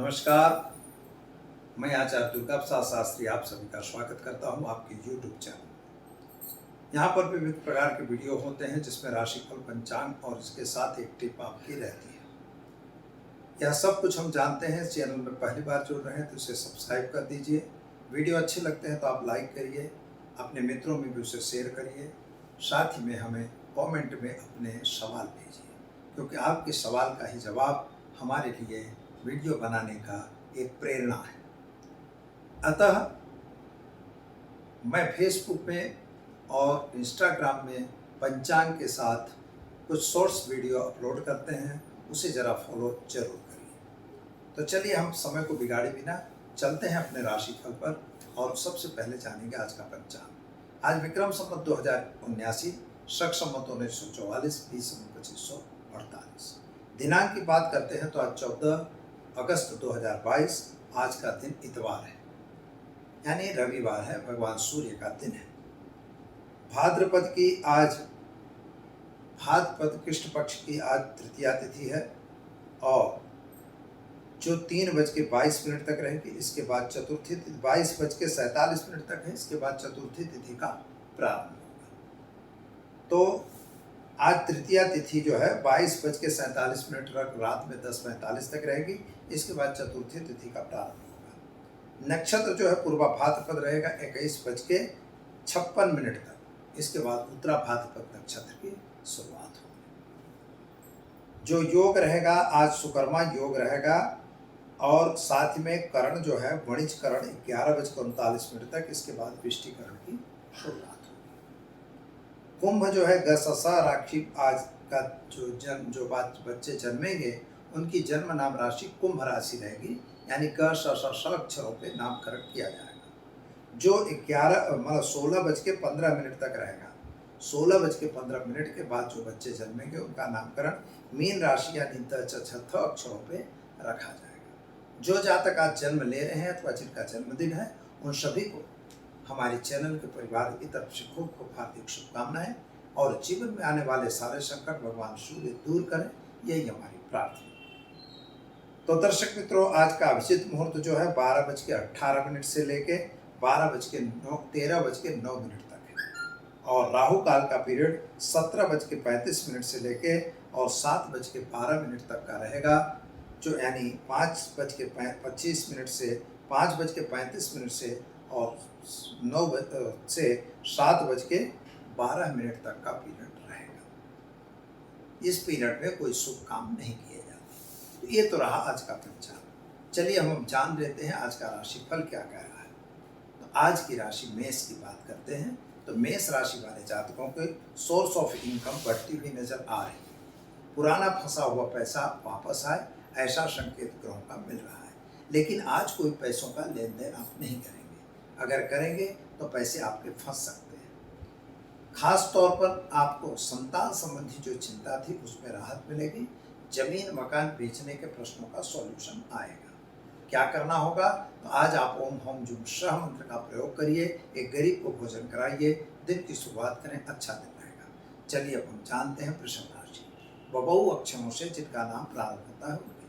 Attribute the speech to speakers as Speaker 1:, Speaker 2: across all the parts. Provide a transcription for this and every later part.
Speaker 1: नमस्कार। मैं आचार्य दुर्गा प्रसाद शास्त्री आप सभी का स्वागत करता हूं आपके YouTube चैनल। यहां पर विविध प्रकार के वीडियो होते हैं जिसमें राशिफल, पंचांग और इसके साथ एक टिप आपकी रहती है। यह सब कुछ हम जानते हैं। चैनल में पहली बार जुड़ रहे हैं तो इसे सब्सक्राइब कर दीजिए। वीडियो अच्छे लगते हैं तो आप लाइक करिए, अपने मित्रों में भी उसे शेयर करिए। साथ ही में हमें कॉमेंट में अपने सवाल भेजिए, क्योंकि आपके सवाल का ही जवाब हमारे लिए वीडियो बनाने का एक प्रेरणा है। अतः मैं फेसबुक में और इंस्टाग्राम में पंचांग के साथ कुछ शॉर्ट्स वीडियो अपलोड करते हैं, उसे ज़रा फॉलो जरूर करिए। तो चलिए हम समय को बिगाड़े बिना चलते हैं अपने राशिफल पर और सबसे पहले जानेंगे आज का पंचांग। आज विक्रम संवत 2079, शक संवत 1944, बी संवत 2548। दिनांक की बात करते हैं तो आज 14 अगस्त 2022, आज का दिन इतवार है, यानी रविवार है, भगवान सूर्य का दिन है। भाद्रपद कृष्ण पक्ष की आज तृतीया तिथि है और जो 3:22 तक रहेगी। इसके बाद चतुर्थी तिथि 22:47 तक है। इसके बाद चतुर्थी तिथि का प्रारंभ होगा। तो आज तृतीया तिथि जो है 22:47 तक रात में 10:45 तक रहेगी। इसके बाद चतुर्थी तिथि का प्रारंभ होगा। नक्षत्र जो है पूर्वा भाद्रपद रहेगा 21:56 तक। इसके बाद उत्तरा भाद्रपद नक्षत्र की शुरुआत होगी। जो योग रहेगा आज सुकर्मा योग रहेगा और साथ में करण जो है वणिज करण 11:39 तक। इसके बाद वृष्टि करण की शुरुआत होगी। कुंभ जो है गससा राशि, आज का जो बच्चे जन्मेंगे उनकी जन्म नाम राशि कुंभ राशि रहेगी, यानी क श श अक्षरों पे नामकरण किया जाएगा। जो 16:15 तक रहेगा। 16:15 के बाद जो बच्चे जन्मेंगे उनका नामकरण मीन राशि यानी द च अक्षरों पे रखा जाएगा। जो जातक आज जन्म ले रहे हैं अथवा जिनका जन्मदिन है उन सभी को हमारे चैनल के परिवार की तरफ से खूब खूब हार्दिक शुभकामनाएं और जीवन में आने वाले सारे संकट भगवान सूर्य दूर करें, यही हमारी प्रार्थना। तो दर्शक मित्रों, आज का अभिजित मुहूर्त जो है 12:18 से लेके 13:09 तक है और राहु काल का पीरियड 17:35 से लेके और 7:12 तक का रहेगा, जो यानी 5:25 से 5:35 से और 9 से 7:12 तक का पीरियड रहेगा। इस पीरियड में कोई शुभ काम नहीं किए जाते। तो ये तो रहा आज का पंचांग। चलिए हम जान लेते हैं आज का राशिफल क्या कह रहा है। तो आज की राशि मेष की बात करते हैं। तो मेष राशि वाले जातकों के सोर्स ऑफ इनकम बढ़ती हुई नजर आ रही है। पुराना फंसा हुआ पैसा वापस आए, ऐसा संकेत ग्रहों का मिल रहा है। लेकिन आज कोई पैसों का लेन देन आप नहीं करेंगे। अगर करेंगे तो पैसे आपके फंस सकते हैं। खास तौर पर आपको संतान संबंधी जो चिंता थी उसमें राहत मिलेगी। जमीन मकान बेचने के प्रश्नों का सॉल्यूशन आएगा। क्या करना होगा? तो आज आप ओम हम जुम सह मंत्र का प्रयोग करिए, एक गरीब को भोजन कराइए, दिन की शुरुआत करें, अच्छा दिन रहेगा। चलिए अब हम जानते हैं वृषभ राशि। बबऊ अक्षरों से जिनका नाम प्रारंभ होता है उनके लिए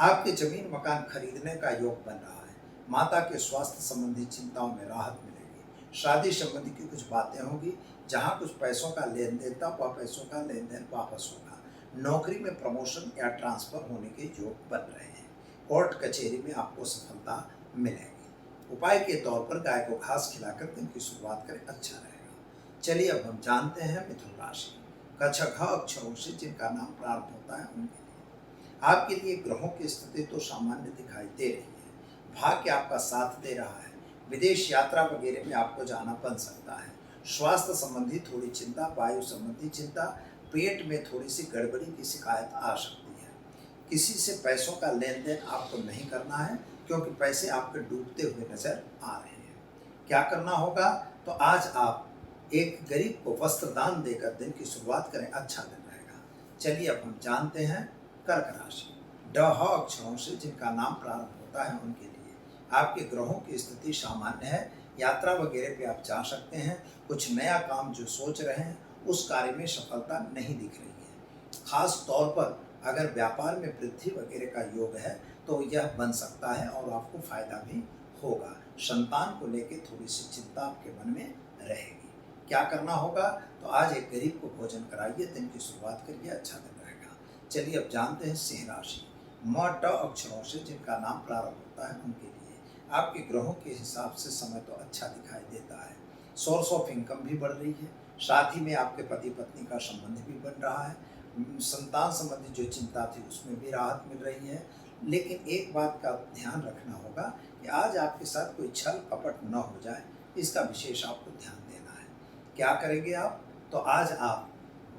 Speaker 1: आपके जमीन मकान खरीदने का योग बन रहा है। माता के स्वास्थ्य संबंधी चिंताओं में राहत मिलेगी। शादी संबंधी की कुछ बातें होगी। जहां कुछ पैसों का लेन देन था वह पैसों का लेन देन वापस होगा। नौकरी में प्रमोशन या ट्रांसफर होने के योग बन रहे हैं। कोर्ट कचहरी में आपको सफलता मिलेगी। उपाय के तौर पर गाय को घास खिलाकर दिन की शुरुआत करें, अच्छा रहेगा। चलिए अब हम जानते हैं मिथुन राशि। कछ घ अक्षरों से जिनका नाम प्रारंभ होता है उनके लिए आपके लिए ग्रहों की स्थिति तो सामान्य दिखाई दे रही है। भाग्य आपका साथ दे रहा है। विदेश यात्रा वगैरह में आपको जाना बन सकता है। स्वास्थ्य संबंधी थोड़ी चिंता, वायु संबंधी चिंता, पेट में थोड़ी सी गड़बड़ी की शिकायत आ सकती है। किसी से पैसों का लेन देन आपको नहीं करना है, क्योंकि पैसे आपके डूबते हुए नजर आ रहे हैं। क्या करना होगा? तो आज आप एक गरीब को वस्त्र दान देकर दिन की शुरुआत करें, अच्छा दिन रहेगा। चलिए अब हम जानते हैं कर्क राशि। ड ह अक्षरों से जिनका नाम प्रारंभ होता है उनके लिए आपके ग्रहों की स्थिति सामान्य है। यात्रा वगैरह पे आप जा सकते हैं। कुछ नया काम जो सोच रहे हैं उस कार्य में सफलता नहीं दिख रही है। खास तौर पर अगर व्यापार में वृद्धि वगैरह का योग है तो यह बन सकता है और आपको फायदा भी होगा। संतान को लेकर थोड़ी सी चिंता आपके मन में रहेगी। क्या करना होगा? तो आज एक गरीब को भोजन कराइए, दिन की शुरुआत करिए, अच्छा दिन रहेगा। चलिए अब जानते हैं सिंह राशि। म ट अक्षरों से जिनका नाम प्रारंभ होता है उनके लिए आपके ग्रहों के हिसाब से समय तो अच्छा दिखाई देता है। सोर्स ऑफ इनकम भी बढ़ रही है, साथ ही में आपके पति पत्नी का संबंध भी बन रहा है। संतान संबंधी जो चिंता थी उसमें भी राहत मिल रही है। लेकिन एक बात का ध्यान रखना होगा कि आज आपके साथ कोई छल कपट न हो जाए, इसका विशेष आपको ध्यान देना है। क्या करेंगे आप? तो आज आप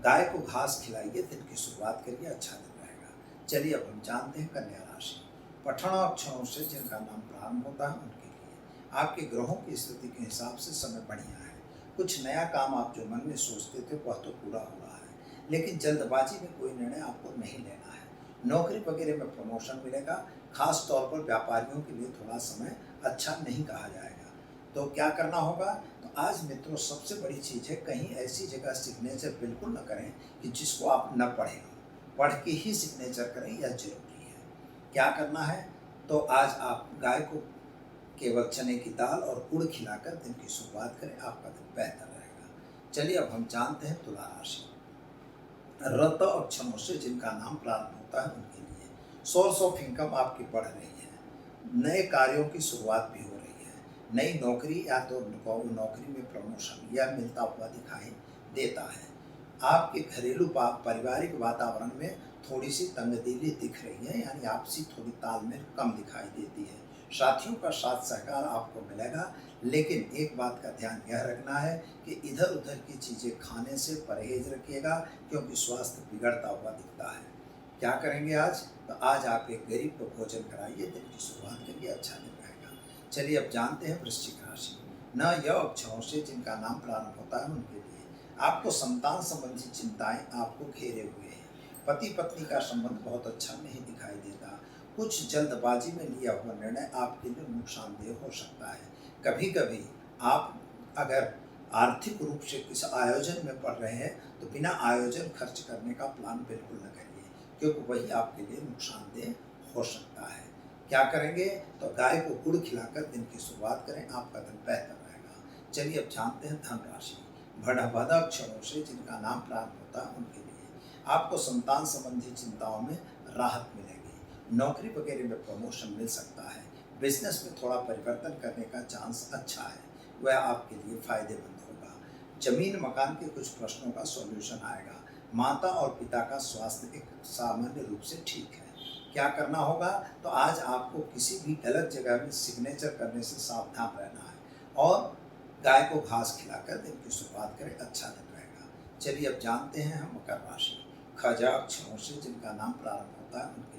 Speaker 1: गाय को घास खिलाइए, दिन की शुरुआत करिए, अच्छा दिन रहेगा। चलिए अब हम जानते हैं कन्या राशि। पठण अक्षरों से जिनका नाम प्रारंभ होता है उनके लिए आपके ग्रहों की स्थिति के हिसाब से समय बढ़िया है। कुछ नया काम आप जो मन में सोचते थे वह तो पूरा हो रहा है, लेकिन जल्दबाजी में कोई निर्णय आपको नहीं लेना है। नौकरी वगैरह में प्रमोशन मिलेगा। खास तौर पर व्यापारियों के लिए थोड़ा समय अच्छा नहीं कहा जाएगा। तो क्या करना होगा? तो आज मित्रों सबसे बड़ी चीज़ है, कहीं ऐसी जगह सिग्नेचर बिल्कुल न करें कि जिसको आप न पढ़ें। पढ़ के ही सिग्नेचर करें, यह जरूरी है। क्या करना है? तो आज आप गाय को केवल चने की दाल और गुड़ खिलाकर दिन की शुरुआत करें, आपका दिन बेहतर रहेगा। चलिए अब हम जानते हैं तुला राशि। रत अक्षरों से जिनका नाम प्रारंभ होता है उनके लिए सोर्स ऑफ इनकम आपकी बढ़ रही है। नए कार्यों की शुरुआत भी हो रही है। नई नौकरी या तो नौकरी में प्रमोशन यह मिलता हुआ दिखाई देता है। आपके घरेलू पारिवारिक वातावरण में थोड़ी सी तंगदिली दिख रही है, यानी आपसी थोड़ी तालमेल कम दिखाई देती है। साथियों का साथ सहकार आपको मिलेगा, लेकिन एक बात का ध्यान यह रखना है कि इधर उधर की चीज़ें खाने से परहेज रखिएगा, क्योंकि स्वास्थ्य बिगड़ता हुआ दिखता है। क्या करेंगे आज? तो आज आप एक गरीब को भोजन कराइए, दिन की शुरुआत करिए, अच्छा दिन रहेगा। चलिए अब जानते हैं वृश्चिक राशि। न य अक्षरों से जिनका नाम प्रारंभ होता है उनके लिए आपको संतान संबंधी चिंताएं आपको घेरे हुए हैं। पति पत्नी का संबंध बहुत अच्छा नहीं दिखाई देता। कुछ जल्दबाजी में लिया हुआ निर्णय आपके लिए नुकसानदेह हो सकता है। कभी कभी आप अगर आर्थिक रूप से किसी आयोजन में पड़ रहे हैं तो बिना आयोजन खर्च करने का प्लान बिल्कुल न करिए, क्योंकि वही आपके लिए नुकसानदेह हो सकता है। क्या करेंगे? तो गाय को गुड़ खिलाकर दिन की शुरुआत करें, आपका दिन बेहतर रहेगा। चलिए अब जानते हैं धन राशि। भड़ अक्षरों से जिनका नाम प्रारंभ होता है उनके लिए आपको संतान संबंधी चिंताओं में राहत मिलेगी। नौकरी वगैरह में प्रमोशन मिल सकता है। बिजनेस में थोड़ा परिवर्तन करने का चांस अच्छा है, वह आपके लिए फायदेमंद होगा। जमीन मकान के कुछ प्रश्नों का सॉल्यूशन आएगा। माता और पिता का स्वास्थ्य एक सामान्य रूप से ठीक है। क्या करना होगा? तो आज आपको किसी भी गलत जगह में सिग्नेचर करने से सावधान रहना है और गाय को घास खिलाकर दिन की शुरुआत करें, अच्छा दिन रहेगा। चलिए अब जानते हैं हम मकर राशि। खजा अक्षरों से जिनका नाम प्रारंभ होता है उनके लिए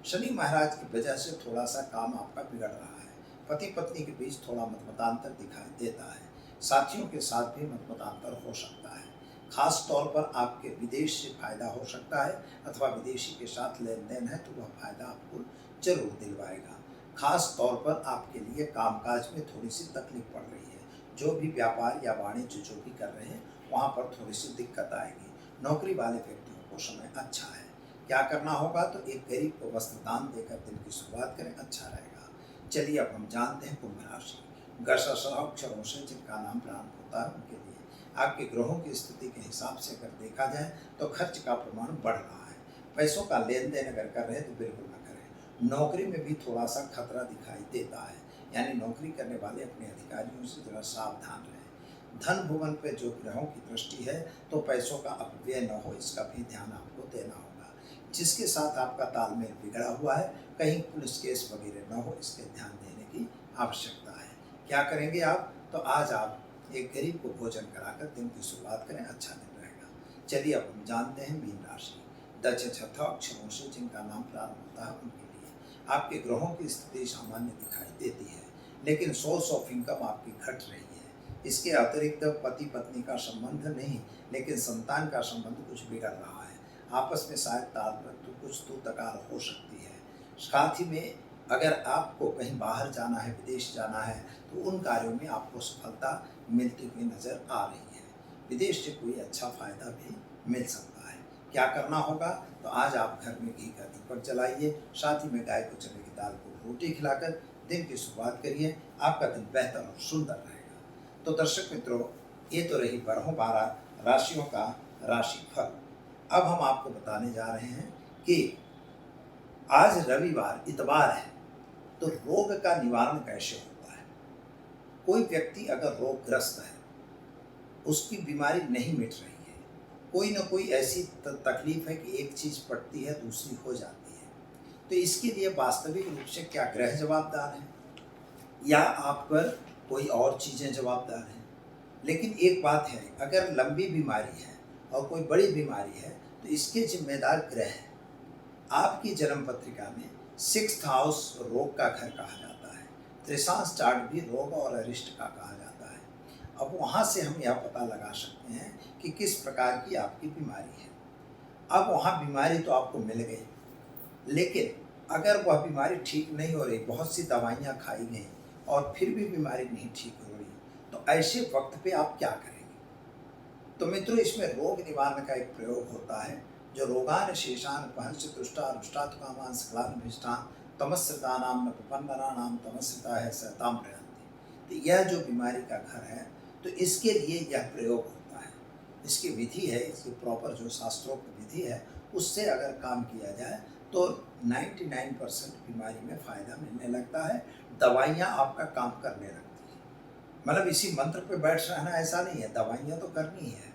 Speaker 1: शनि महाराज की वजह से थोड़ा सा काम आपका बिगड़ रहा है। पति पत्नी के बीच थोड़ा मतमतांतर दिखाई देता है। साथियों के साथ भी मतमतांतर हो सकता है। खास तौर पर आपके विदेश से फायदा हो सकता है, अथवा विदेशी के साथ लेन देन है तो वह फायदा आपको जरूर दिलवाएगा। खास तौर पर आपके लिए कामकाज में थोड़ी सी तकलीफ पड़ रही है। जो भी व्यापार या वाणिज्य जो भी कर रहे हैं वहाँ पर थोड़ी सी दिक्कत आएगी। नौकरी वाले व्यक्तियों को समय अच्छा है। क्या करना होगा? तो एक गरीब को वस्त्र दान देकर दिन की शुरुआत करें, अच्छा रहेगा। चलिए अब हम जानते हैं कुंभ राशि। गश अक्षरों से जिनका नाम प्रारंभ होता है उनके लिए आपके ग्रहों की स्थिति के हिसाब से अगर देखा जाए तो खर्च का प्रमाण बढ़ रहा है। पैसों का लेन देन अगर कर रहे हैं तो बिल्कुल ना करें। नौकरी में भी थोड़ा सा खतरा दिखाई देता है, यानी नौकरी करने वाले अपने अधिकारियों से जरा सावधान रहें। धन भुवन पे जो ग्रहों की दृष्टि है तो पैसों का अपव्यय न हो, इसका भी ध्यान आपको देना होगा। जिसके साथ आपका तालमेल बिगड़ा हुआ है, कहीं पुलिस केस वगैरह न हो, इसके ध्यान देने की आवश्यकता है। क्या करेंगे आप? तो आज आप एक गरीब को भोजन कराकर दिन की शुरुआत करें, अच्छा दिन रहेगा। चलिए अब हम जानते हैं मीन राशि। दच छठा अक्षरों से जिनका नाम प्रारंभ होता है उनके लिए आपके ग्रहों की स्थिति सामान्य दिखाई देती है, लेकिन सोर्स ऑफ इनकम आपकी घट रही है। इसके अतिरिक्त पति पत्नी का संबंध नहीं, लेकिन संतान का संबंध कुछ बिगड़ रहा है। आपस में शायद कुछ तू तकार हो सकती है। साथ ही में अगर आपको कहीं बाहर जाना है, विदेश जाना है, तो उन कार्यों में आपको सफलता मिलती हुई नजर आ रही है। विदेश से कोई अच्छा फायदा भी मिल सकता है। क्या करना होगा? तो आज आप घर में घी का दीपक जलाइए, साथ ही में गाय को चने की दाल को रोटी खिलाकर दिन की शुरुआत करिए। आपका दिन बेहतर और सुंदर रहेगा। तो दर्शक मित्रों, ये तो रही 12 राशियों का राशि फल। अब हम आपको बताने जा रहे हैं कि आज रविवार इतवार है, तो रोग का निवारण कैसे होता है। कोई व्यक्ति अगर रोगग्रस्त है, उसकी बीमारी नहीं मिट रही है, कोई ना कोई ऐसी तकलीफ है कि एक चीज़ पड़ती है दूसरी हो जाती है, तो इसके लिए वास्तविक रूप से क्या ग्रह जवाबदार हैं या आप पर कोई और चीज़ें जवाबदार हैं। लेकिन एक बात है, अगर लंबी बीमारी है और कोई बड़ी बीमारी है तो इसके जिम्मेदार ग्रह हैं। आपकी जन्म पत्रिका में 6th हाउस रोग का घर कहा जाता है, त्रिशांश चार्ट भी रोग और अरिष्ट का कहा जाता है। अब वहाँ से हम यह पता लगा सकते हैं कि किस प्रकार की आपकी बीमारी है। अब वहाँ बीमारी तो आपको मिल गई, लेकिन अगर वह बीमारी ठीक नहीं हो रही, बहुत सी दवाइयाँ खाई गई और फिर भी बीमारी नहीं ठीक हो रही, तो ऐसे वक्त पे आप क्या करेंगे। तो मित्रों, इसमें रोग निवारण का एक प्रयोग होता है, जो रोगान शेषान पहंच तुष्टा रुष्टात्मान सकलान भिष्टान तमस्रतानाम न प्रपन्नराणाम तमस्रता है सहताम प्रयांति। तो यह जो बीमारी का घर है, तो इसके लिए यह प्रयोग होता है। इसकी विधि है, इसकी प्रॉपर जो शास्त्रोक्त विधि है, उससे अगर काम किया जाए तो 99% बीमारी में फ़ायदा मिलने लगता है। दवाइयाँ आपका काम करने लगती हैं। मतलब इसी मंत्र पे बैठ रहना ऐसा नहीं है, दवाइयाँ तो करनी है।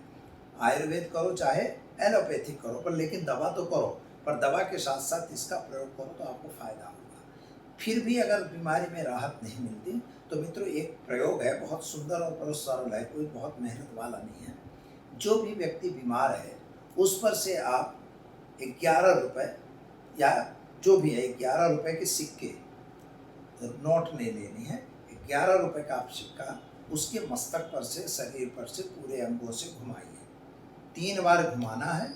Speaker 1: आयुर्वेद करो चाहे एलोपैथिक करो, पर लेकिन दवा तो करो, पर दवा के साथ साथ इसका प्रयोग करो तो आपको फ़ायदा होगा। फिर भी अगर बीमारी में राहत नहीं मिलती तो मित्रों, एक प्रयोग है, बहुत सुंदर और बहुत सरल है, कोई बहुत मेहनत वाला नहीं है। जो भी व्यक्ति बीमार है उस पर से आप 11 रुपये या जो भी है 11 रुपये के सिक्के, नोट नहीं लेनी है, 11 रुपये का आप सिक्का उसके मस्तक पर से, शरीर पर से, पूरे अंगों से घुमाइए। 3 बार घुमाना है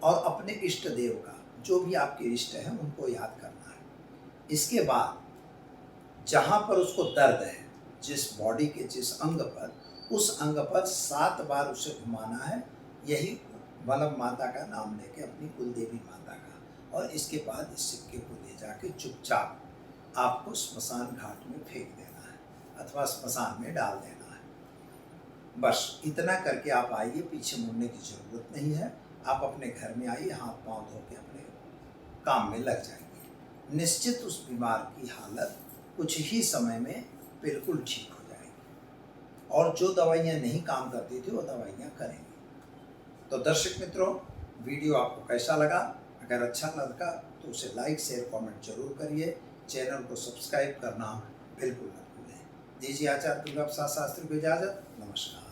Speaker 1: और अपने इष्ट देव का, जो भी आपके इष्ट हैं उनको याद करना है। इसके बाद जहाँ पर उसको दर्द है, जिस बॉडी के जिस अंग पर, उस अंग पर 7 बार उसे घुमाना है, यही वल्लभ माता का नाम लेके, अपनी कुलदेवी माता का। और इसके बाद इस सिक्के को ले जाके चुपचाप आपको स्मशान घाट में फेंक देना है अथवा स्मशान में डाल देना है। बस इतना करके आप आइए, पीछे मुड़ने की ज़रूरत नहीं है। आप अपने घर में आइए, हाथ पांव धो के अपने काम में लग जाएंगे। निश्चित उस बीमार की हालत कुछ ही समय में बिल्कुल ठीक हो जाएगी और जो दवाइयाँ नहीं काम करती थी वो दवाइयाँ करेंगी। तो दर्शक मित्रों, वीडियो आपको कैसा लगा? अगर अच्छा लगा तो उसे लाइक शेयर कमेंट जरूर करिए। चैनल को सब्सक्राइब करना बिल्कुल न भूलें। दीजिए आचार्य दुर्गा प्रसाद शास्त्री को इजाज़त। नमस्कार।